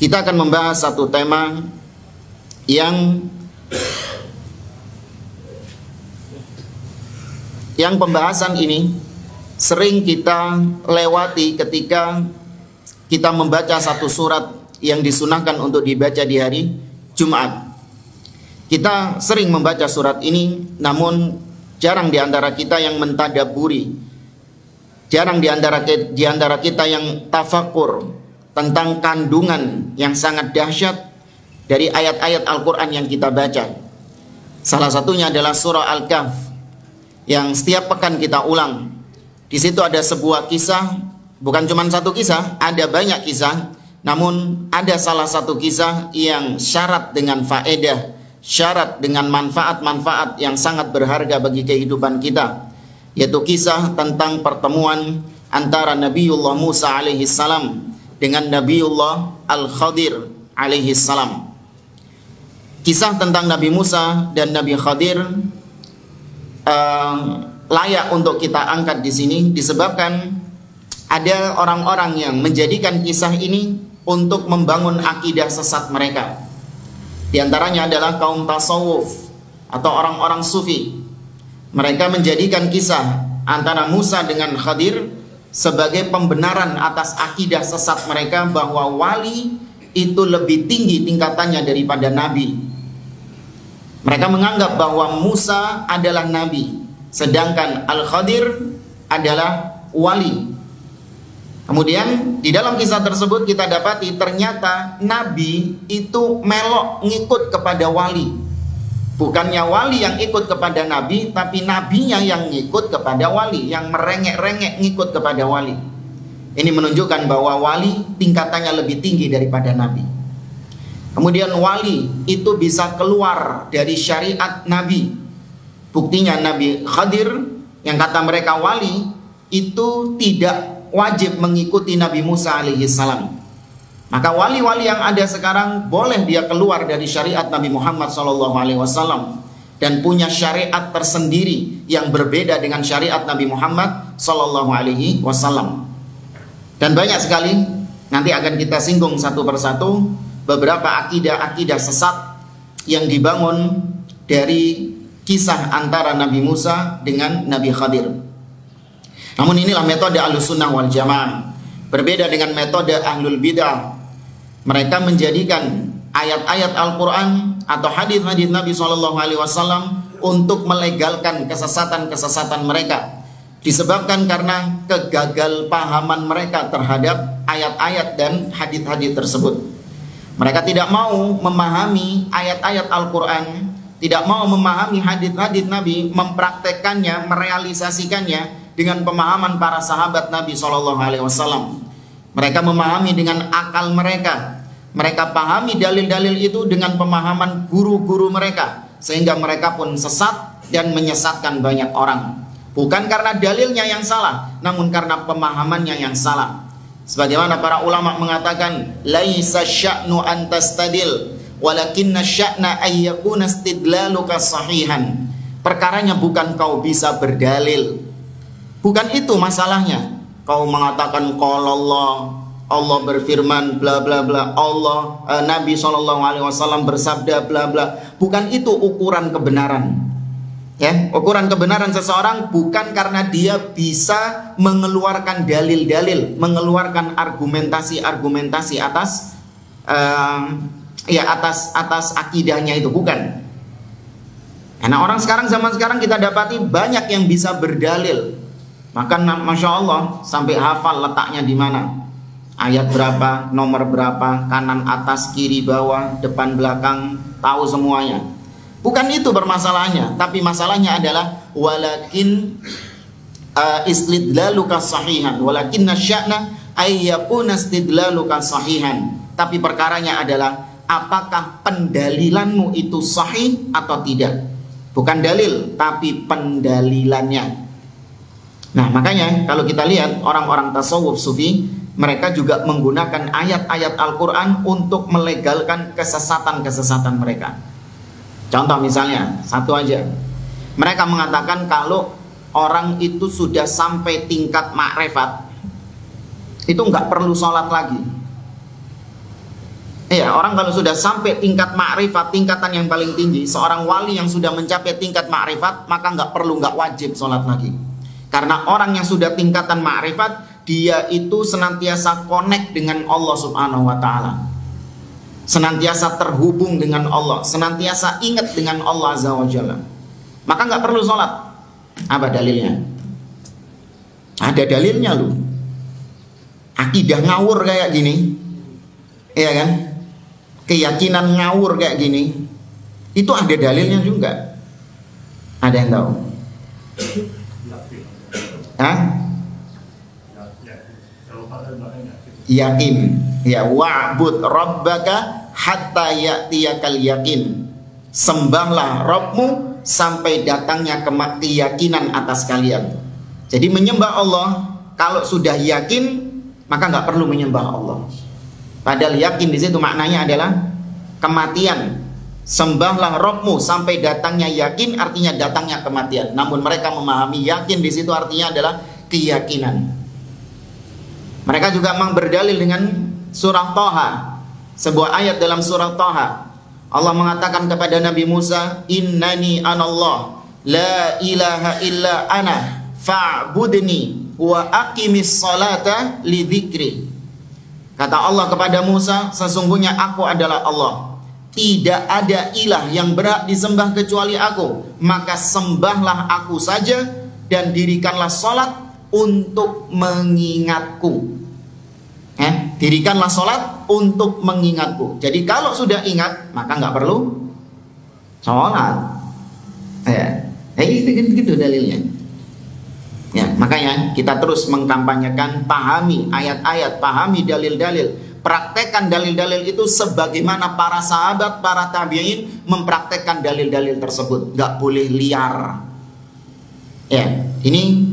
Kita akan membahas satu tema yang pembahasan ini sering kita lewati ketika kita membaca satu surat yang disunahkan untuk dibaca di hari Jumat. Kita sering membaca surat ini, namun jarang di antara kita yang mentadabburi, jarang di antara kita yang tafakur tentang kandungan yang sangat dahsyat dari ayat-ayat Al-Quran yang kita baca. Salah satunya adalah surah Al-Kahf yang setiap pekan kita ulang. Di situ ada sebuah kisah, bukan cuma satu kisah, ada banyak kisah, namun ada salah satu kisah yang syarat dengan faedah, syarat dengan manfaat-manfaat yang sangat berharga bagi kehidupan kita, yaitu kisah tentang pertemuan antara Nabiullah Musa alaihi salam dengan Nabiullah Al-Khadir alaihi salam. Kisah tentang Nabi Musa dan Nabi Khadir layak untuk kita angkat di sini disebabkan ada orang-orang yang menjadikan kisah ini untuk membangun akidah sesat mereka. Di antaranya adalah kaum tasawuf atau orang-orang sufi. Mereka menjadikan kisah antara Musa dengan Khadir sebagai pembenaran atas akidah sesat mereka bahwa wali itu lebih tinggi tingkatannya daripada nabi. Mereka menganggap bahwa Musa adalah nabi, sedangkan Al-Khadir adalah wali. Kemudian di dalam kisah tersebut kita dapati ternyata nabi itu melok ngikut kepada wali. Bukannya wali yang ikut kepada nabi, tapi nabinya yang ngikut kepada wali, yang merengek-rengek ngikut kepada wali. Ini menunjukkan bahwa wali tingkatannya lebih tinggi daripada nabi. Kemudian wali itu bisa keluar dari syariat nabi. Buktinya Nabi Khadir yang kata mereka wali itu tidak wajib mengikuti Nabi Musa alaihi salam. Maka wali-wali yang ada sekarang boleh dia keluar dari syariat Nabi Muhammad SAW dan punya syariat tersendiri yang berbeda dengan syariat Nabi Muhammad SAW. Dan banyak sekali nanti akan kita singgung satu persatu beberapa akidah-akidah sesat yang dibangun dari kisah antara Nabi Musa dengan Nabi Khadir. Namun inilah metode Ahlussunnah wal Jamaah. Berbeda dengan metode Ahlul Bidah. Mereka menjadikan ayat-ayat Al-Quran atau hadis-hadis Nabi SAW untuk melegalkan kesesatan-kesesatan mereka. Disebabkan karena kegagal pahaman mereka terhadap ayat-ayat dan hadis-hadis tersebut. Mereka tidak mau memahami ayat-ayat Al-Quran, tidak mau memahami hadis-hadis Nabi, mempraktekannya, merealisasikannya dengan pemahaman para sahabat Nabi SAW. Mereka memahami dengan akal mereka. Mereka pahami dalil-dalil itu dengan pemahaman guru-guru mereka, sehingga mereka pun sesat dan menyesatkan banyak orang. Bukan karena dalilnya yang salah, namun karena pemahamannya yang salah. Sebagaimana para ulama mengatakan, laisa sya'nu an tastadil, walakinna sya'na ay yakuna istidlaluka sahihan. Perkaranya bukan kau bisa berdalil. Bukan itu masalahnya. Kau mengatakan qala Allah berfirman bla bla bla, Nabi SAW bersabda bla bla. Bukan itu ukuran kebenaran. Ya, ukuran kebenaran seseorang bukan karena dia bisa mengeluarkan dalil-dalil, mengeluarkan argumentasi-argumentasi atas atas akidahnya itu, bukan. Karena orang sekarang, zaman sekarang kita dapati banyak yang bisa berdalil. Maka Masya Allah sampai hafal letaknya di mana, ayat berapa, nomor berapa, kanan atas, kiri bawah, depan belakang, tahu semuanya. Bukan itu bermasalahnya, tapi masalahnya adalah walakin istidlaluka sahihan, walakin nasya'na ayyakuna istidlaluka sahihan. Tapi perkaranya adalah apakah pendalilanmu itu sahih atau tidak. Bukan dalil, tapi pendalilannya. Nah, makanya kalau kita lihat orang-orang tasawuf sufi, mereka juga menggunakan ayat-ayat Al-Quran untuk melegalkan kesesatan-kesesatan mereka. Contoh misalnya, satu aja. Mereka mengatakan kalau orang itu sudah sampai tingkat makrifat, itu nggak perlu sholat lagi. Iya, orang kalau sudah sampai tingkat ma'rifat, tingkatan yang paling tinggi, seorang wali yang sudah mencapai tingkat ma'rifat, maka nggak wajib sholat lagi. Karena orang yang sudah tingkatan ma'rifat, dia itu senantiasa connect dengan Allah Subhanahu wa Ta'ala, senantiasa terhubung dengan Allah, senantiasa ingat dengan Allah Azza wa Jalla, maka nggak perlu sholat. Apa dalilnya? Ada dalilnya loh. Akidah ngawur kayak gini, iya kan? Keyakinan ngawur kayak gini, itu ada dalilnya juga. Ada yang tahu? Hah? Yakin. Ya, wa'bud rabbaka hatta ya'tiyakal yakin. Sembahlah Rabbmu sampai datangnya keyakinan atas kalian. Jadi menyembah Allah, kalau sudah yakin, maka nggak perlu menyembah Allah. Padahal yakin di situ maknanya adalah kematian. Sembahlah Rabbmu sampai datangnya yakin, artinya datangnya kematian. Namun mereka memahami yakin di situ artinya adalah keyakinan. Mereka juga memang berdalil dengan surah Thaha, sebuah ayat dalam surah Thaha. Allah mengatakan kepada Nabi Musa, "Innani anallah, la ilaha illa ana, fa'budni wa aqimis salata li dzikri." Kata Allah kepada Musa, sesungguhnya aku adalah Allah, tidak ada ilah yang berhak disembah kecuali aku, maka sembahlah aku saja dan dirikanlah salat untuk mengingatku. Dirikanlah salat untuk mengingatku. Jadi kalau sudah ingat, maka nggak perlu salat. Gitu dalilnya. Ya, makanya kita terus mengkampanyekan, pahami ayat-ayat, pahami dalil-dalil, praktekkan dalil-dalil itu sebagaimana para sahabat, para tabi'in mempraktekkan dalil-dalil tersebut. Gak boleh liar. Ya, ini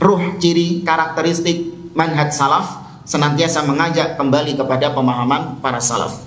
ruh ciri karakteristik manhaj salaf, senantiasa mengajak kembali kepada pemahaman para salaf.